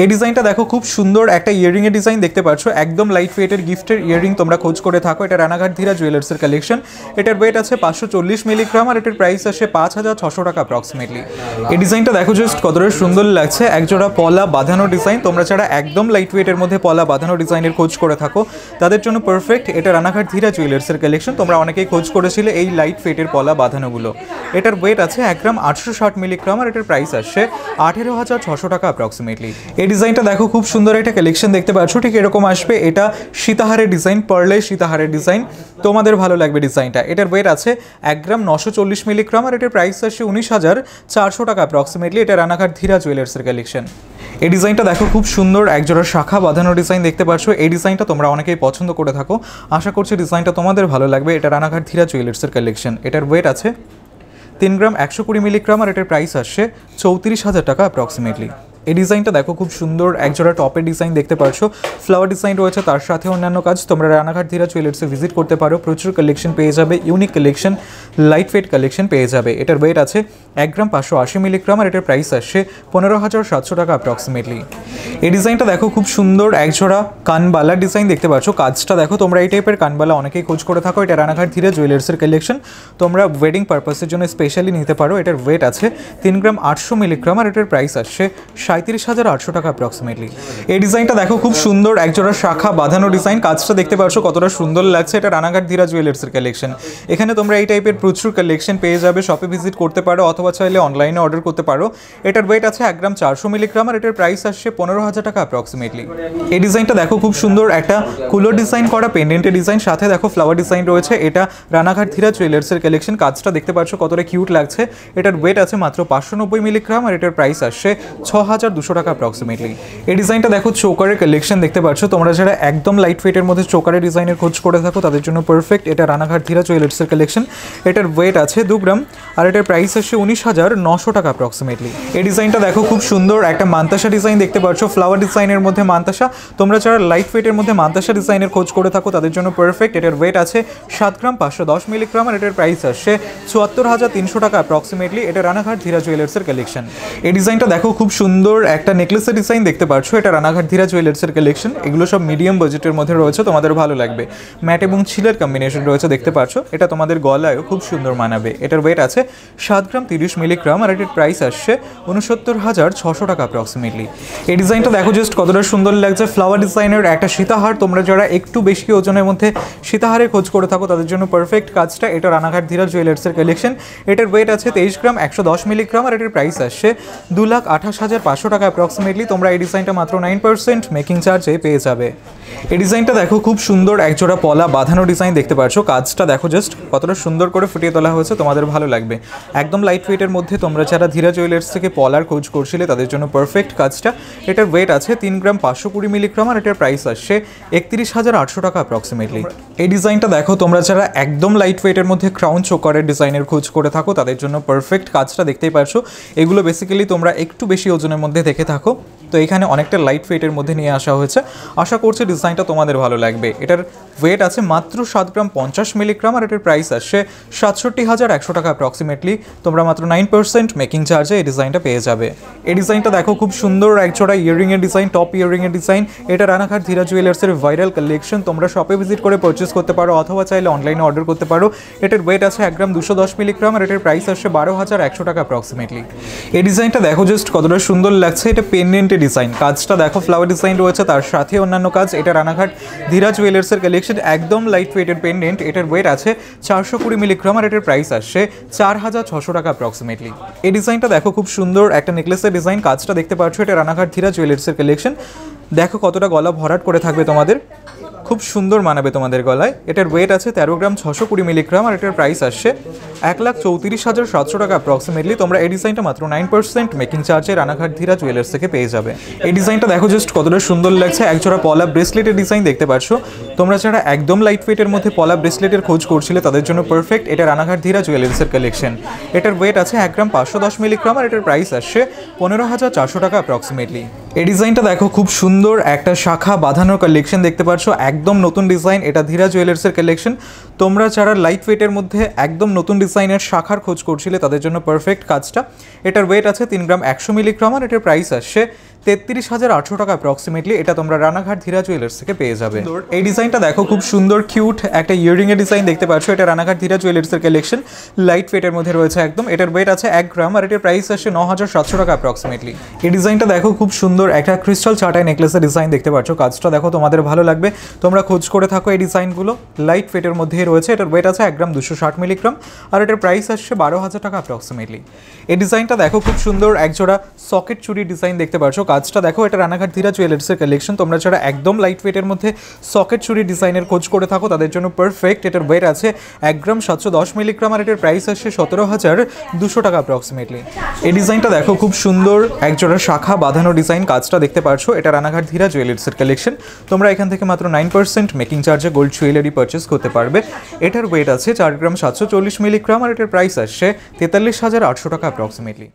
এই ডিজাইনটা দেখো খুব সুন্দর একটা ইয়ারিং এর ডিজাইন দেখতে পাচ্ছ, একদম লাইট ওয়েটের গিফটের ইয়ারিং তোমরা খোঁজ করে থাকো। এটা রানাঘাট ধীরা জুয়েলার্সের কালেকশন। এটার ওয়েট আছে 540 মিলিগ্রাম আর এটার প্রাইস আসে 5600 টাকা অ্যাপ্রক্সিমেটলি। এই ডিজাইনটা দেখো জাস্ট কতটা সুন্দর লাগছে, একজোড়া পলা বাঁধানো ডিজাইন। তোমরা যারা একদম লাইট ওয়েটের মধ্যে পলা বাঁধানো ডিজাইনের খোঁজ করে থাকো তাদের জন্য পারফেক্ট। এটা রানাঘাট ধীরা জুয়েলার্সের কালেকশন। তোমরা অনেকেই খোঁজ করেছিলে এই লাইট ওয়েটের পলা বাঁধানোগুলো। এটার ওয়েট আছে 1 গ্রাম 860 মিলিগ্রাম আর এটার প্রাইস আসে 18600 টাকা অ্যাপ্রক্সিমেটলি। এই ডিজাইনটা দেখো খুব সুন্দর একটা কালেকশন দেখতে পাচ্ছ, ঠিক এরকম আসবে। এটা সীতাহারের ডিজাইন, পার্লে সীতাহারের ডিজাইন, তোমাদের ভালো লাগবে ডিজাইনটা। এটার ওয়েট আছে 1 গ্রাম 940 মিলিগ্রাম আর এটার প্রাইস আসে 19400 টাকা অ্যাপ্রক্সিমেটলি। এটা রানাঘাট ধীরা জুয়েলার্সের কালেকশন। এই ডিজাইনটা দেখো খুব সুন্দর একজোড়া শাখা বাঁধানো ডিজাইন দেখতে পাচ্ছ। এই ডিজাইনটা তোমরা অনেকেই পছন্দ করে থাকো, আশা করছি ডিজাইনটা তোমাদের ভালো লাগবে। এটা রানাঘাট ধীরা জুয়েলার্সের কালেকশন। এটার ওয়েট আছে 3 গ্রাম 120 মিলিগ্রাম আর এটার প্রাইস আসছে 34000 টাকা অ্যাপ্রক্সিমেটলি। এই ডিজাইনটা দেখো খুব সুন্দর একজোড়া টপের ডিজাইন দেখতে পাচ্ছ, ফ্লাওয়ার ডিজাইন রয়েছে, তার সাথে অন্যান্য কাজ। তোমরা রানাঘাট ধীরা জুয়েলার্সে ভিজিট করতে পারো, প্রচুর কালেকশন পেয়ে যাবে, unique collection, light weight collection পেয়ে যাবে। এটার ওয়েট আছে 1 গ্রাম 580 মিলিগ্রাম আর এটার প্রাইস আসছে 15700 টাকা অ্যাপ্রক্সিমেটলি। এই ডিজাইনটা দেখো খুব সুন্দর একজোড়া কানবালার ডিজাইন দেখতে পাচ্ছ, কাজটা দেখো। তোমরা এই টাইপের কানবালা অনেকেই খোঁজ করে থাকো। এটা রানাঘাট ধীরা জুয়েলার্সের কালেকশন, তোমরা ওয়েডিং পারপাসের জন্য স্পেশালি নিতে পারো। এটার ওয়েট আছে 3 গ্রাম 800 মিলিগ্রাম আর এটার প্রাইস আসছে 37800 টাকা অ্যাপ্রক্সিমেটলি। এই ডিজাইনটা দেখো খুব সুন্দর একজোড়া শাখা বাঁধানো ডিজাইন, কাজটা দেখতে পাচ্ছ কতটা সুন্দর লাগছে। এটা রানাঘাট ধীরা জুয়েলার্সের কালেকশন। এখানে তোমরা এই টাইপের প্রচুর কালেকশন পেয়ে যাবে, শপে ভিজিট করতে পারো অথবা চাইলে অনলাইনে অর্ডার করতে পারো। এটার ওয়েট আছে 1 গ্রাম 400 মিলিগ্রাম আর এটার প্রাইস আসছে 15000 টাকা অ্যাপ্রক্সিমেটলি। এই ডিজাইনটা দেখো খুব সুন্দর একটা কুলো ডিজাইন করা পেন্ডেন্টের ডিজাইন, সাথে দেখো ফ্লাওয়ার ডিজাইন রয়েছে। এটা রানাঘাট ধীরা জুয়েলার্সের কালেকশন, কাজটা দেখতে পাচ্ছ কতটা কিউট লাগছে। এটার ওয়েট আছে মাত্র 590 মিলিগ্রাম আর এটার প্রাইস আসছে 6200 টাকা অ্যাপ্রক্সিমেটলি। এই ডিজাইনটা দেখো চোকারের কালেকশন দেখতে পাচ্ছ। তোমরা যারা একদম লাইট ওয়েটের মধ্যে চোকারের ডিজাইনের খোঁজ করে থাকো তাদের জন্য পারফেক্ট। এটা রানাঘাট ধীরা জুয়েলার্সের কালেকশন। এটার ওয়েট আছে 2 গ্রাম আর এটার প্রাইস আসছে 19900 টাকা অ্যাপ্রক্সিমেটলি। এই ডিজাইনটা দেখো খুব সুন্দর একটা মান্তাসা ডিজাইন দেখতে পাচ্ছ, ফ্লাওয়ার ডিজাইনের মধ্যে মান্তাসা। তোমরা যারা লাইট ওয়েটের মধ্যে মান্তাসা ডিজাইনের খোঁজ করে থাকো তাদের জন্য পারফেক্ট। এটার ওয়েট আছে 7 গ্রাম 510 মিলিগ্রাম আর এটার প্রাইস আসছে 74300 টাকা অ্যাপ্রক্সিমেটলি। এটা রানাঘাট ধীরা জুয়েলার্সের কালেকশন। এই ডিজাইনটা দেখো খুব সুন্দর একটা নেকলেসের ডিজাইন দেখতে পাচ্ছ। এটা রানাঘাট ধীরা জুয়েলার্সের কালেকশন। এগুলো সব মিডিয়াম বাজেটের মধ্যে রয়েছে, তোমাদের ভালো লাগবে। ম্যাট এবং ছিলের কম্বিনেশন রয়েছে দেখতে পাচ্ছ। এটা তোমাদের গলায়ও খুব সুন্দর মানাবে। এটার ওয়েট আছে 7 গ্রাম 30 মিলিগ্রাম আর এটার প্রাইস আসছে 69600 টাকা অ্যাপ্রক্সিমেটলি। এই ডিজাইনটা দেখো জাস্ট কতটা সুন্দর লাগছে, ফ্লাওয়ার ডিজাইনের একটা সীতাহার। তোমরা যারা একটু বেশি ওজনের মধ্যে সীতাহারের খোঁজ করে থাকো তাদের জন্য পারফেক্ট কাজটা। এটা রানাঘাট ধীরা জুয়েলার্সের কালেকশন। এটার ওয়েট আছে 23 গ্রাম 110 মিলিগ্রাম আর এটার প্রাইস আসছে 2,28,500 টাকা অ্যাপ্রক্সিমেটলি। তোমরা এই ডিজাইনটা মাত্র 9% মেকিং চার্জে পেয়ে যাবে। এই ডিজাইনটা দেখো খুব সুন্দর একজোড়া পলা বাঁধানো ডিজাইন দেখতে পাচ্ছ, কাজটা দেখো জাস্ট কতটা সুন্দর করে ফুটিয়ে তোলা হয়েছে, তোমাদের ভালো লাগবে। একদম লাইট ওয়েটের মধ্যে তোমরা যারা ধীরা জুয়েলার্স থেকে পলার খোঁজ করছিলে তাদের জন্য পারফেক্ট কাজটা। এটার ওয়েট আছে 3 গ্রাম 520 মিলিগ্রাম আর এটার প্রাইস আসছে 31800 টাকা অ্যাপ্রক্সিমেটলি। এই ডিজাইনটা দেখো তোমরা যারা একদম লাইট ওয়েটের মধ্যে ক্রাউন চোকারের ডিজাইনের খোঁজ করে থাকো তাদের জন্য পারফেক্ট কাজটা। দেখতেই পাচ্ছ এগুলো বেসিক্যালি তোমরা একটু বেশি ওজনের মধ্যে দেখে থাকো, তো এখানে অনেকটা লাইট ওয়েটের মধ্যে নিয়ে আসা হয়েছে। আশা করছি ডিজাইনটা তোমাদের ভালো লাগবে। এটার ওয়েট আছে মাত্র 7 গ্রাম 50 মিলিগ্রাম আর এটার প্রাইস আসছে 67100 টাকা অ্যাপ্রক্সিমেটলি। তোমরা মাত্র 9% মেকিং চার্জে এই ডিজাইনটা পেয়ে যাবে। এই ডিজাইনটা দেখো খুব সুন্দর একজোড়া ইয়ারিংয়ের ডিজাইন, টপ ইয়ারিংয়ের ডিজাইন। এটা রানাঘাট ধীরা জুয়েলার্সের ভাইরাল কালেকশন। তোমরা শপে ভিজিট করে পারচেস করতে পারো অথবা চাইলে অনলাইনে অর্ডার করতে পারো। এটার ওয়েট আছে 1 গ্রাম 210 মিলিগ্রাম আর এটার প্রাইস আসছে 12100 টাকা অ্যাপ্রক্সিমেটলি। এই ডিজাইনটা দেখো জাস্ট কতটা সুন্দর লাগছে। এটা পেন্ডেন্টের ডিজাইন, কাজটা দেখো ফ্লাওয়ার ডিজাইন রয়েছে, তার সাথে অন্যান্য কাজ। এটা রানাঘাট ধীরা জুয়েলার্সের কালেকশন, একদম লাইট ওয়েটের পেন্ডেন্ট। এটার ওয়েট আছে 420 মিলিগ্রাম আর এটার প্রাইস আসছে 4600 টাকা অ্যাপ্রক্সিমেটলি। এই ডিজাইনটা দেখো খুব সুন্দর একটা নেকলেসের ডিজাইন, কাজটা দেখতে পাচ্ছ। এটা রানাঘাট ধীরা জুয়েলার্সের কালেকশন। দেখো কতটা গলা ভরাট করে থাকবে তোমাদের, খুব সুন্দর মানাবে তোমাদের গলায়। এটার ওয়েট আছে 13 গ্রাম 620 মিলিগ্রাম আর এটার প্রাইস আসছে 1,34,700 টাকা অ্যাপ্রক্সিমেটলি। তোমরা এই ডিজাইনটা মাত্র 9% মেকিং চার্জে রানাঘাট ধীরা জুয়েলার্স থেকে পেয়ে যাবে। এই ডিজাইনটা দেখো জাস্ট কতটা সুন্দর লাগছে, একজোড়া পলা ব্রেসলেটের ডিজাইন দেখতে পাচ্ছ। তোমরা যারা একদম লাইট ওয়েটের মধ্যে পলা ব্রেসলেটের খোঁজ করছিলে তাদের জন্য পারফেক্ট। এটা রানাঘাট ধীরা জুয়েলার্সের কালেকশন। এটার ওয়েট আছে 1 গ্রাম 510 মিলিগ্রাম আর এটার প্রাইস আসছে 15,400 টাকা অ্যাপ্রক্সিমেটলি। এই ডিজাইনটা দেখো খুব সুন্দর একটা শাখা বাঁধানোর কালেকশন দেখতে পাচ্ছ, একদম নতুন ডিজাইন। এটা ধীরা জুয়েলার্সের কালেকশন। তোমরা যারা লাইট ওয়েটের মধ্যে একদম নতুন ডিজাইনের শাখার খোঁজ করছিলে তাদের জন্য পারফেক্ট কাজটা। এটার ওয়েট আছে 3 গ্রাম 100 মিলিগ্রাম আর এটার প্রাইস আসছে 33,800 টাকা অ্যাপ্রক্সিমেটলি। এটা তোমরা রানাঘাট ধীরা জুয়েলার্স থেকে পেয়ে যাবে। এই ডিজাইনটা দেখো খুব সুন্দর কিউট একটা ইয়ারিং এর ডিজাইন দেখতে পাচ্ছ। এটা রানাঘাট ধীরা জুয়েলার্সের কালেকশন, লাইট ওয়েটের মধ্যে রয়েছে একদম। এটার ওয়েট আছে 1 গ্রাম আর এটার প্রাইস আসছে 9,700 টাকা অ্যাপ্রক্সিমেটলি। এই ডিজাইনটা দেখো খুব সুন্দর একটা ক্রিস্টাল চাটাই নেকলেসের ডিজাইন দেখতে পাচ্ছ। কাজটা দেখো তোমাদের ভালো লাগবে, তোমরা খোঁজ করে থাকো এই ডিজাইনগুলো। লাইট ওয়েটের মধ্যেই রয়েছে। এটার ওয়েট আছে 1 গ্রাম 260 মিলিগ্রাম আর এটার প্রাইস আসছে 12,000 টাকা অ্যাপ্রক্সিমেটলি। এই ডিজাইনটা দেখো খুব সুন্দর একজোড়া সকেট চুরি ডিজাইন দেখতে পাচ্ছ। কাজটা দেখো, এটা রানাঘাট ধীরা জুয়েলার্সের কালেকশন। তোমরা যারা একদম লাইট ওয়েটের মধ্যে সকেট চুরি ডিজাইনের খোঁজ করে থাকো তাদের জন্য পারফেক্ট। এটার ওয়েট আছে 1 গ্রাম 710 মিলিগ্রাম আর এটার প্রাইস আসছে 17,200 টাকা অ্যাপ্রক্সিমেটলি। এই ডিজাইনটা দেখো খুব সুন্দর একজোড়া শাখা বাঁধানো ডিজাইন। কাজটা দেখতে পাচ্ছ, এটা রানাঘাট ধীরা জুয়েলার্সের কালেকশন। তোমরা এখান থেকে মাত্র 9% মেকিং চার্জে গোল্ড জুয়েলারি পারচেস করতে পারবে। এটার ওয়েট আছে 4 গ্রাম 740 মিলিগ্রাম আর এটার প্রাইস আসছে 43,800 টাকা অ্যাপ্রক্সিমেটলি।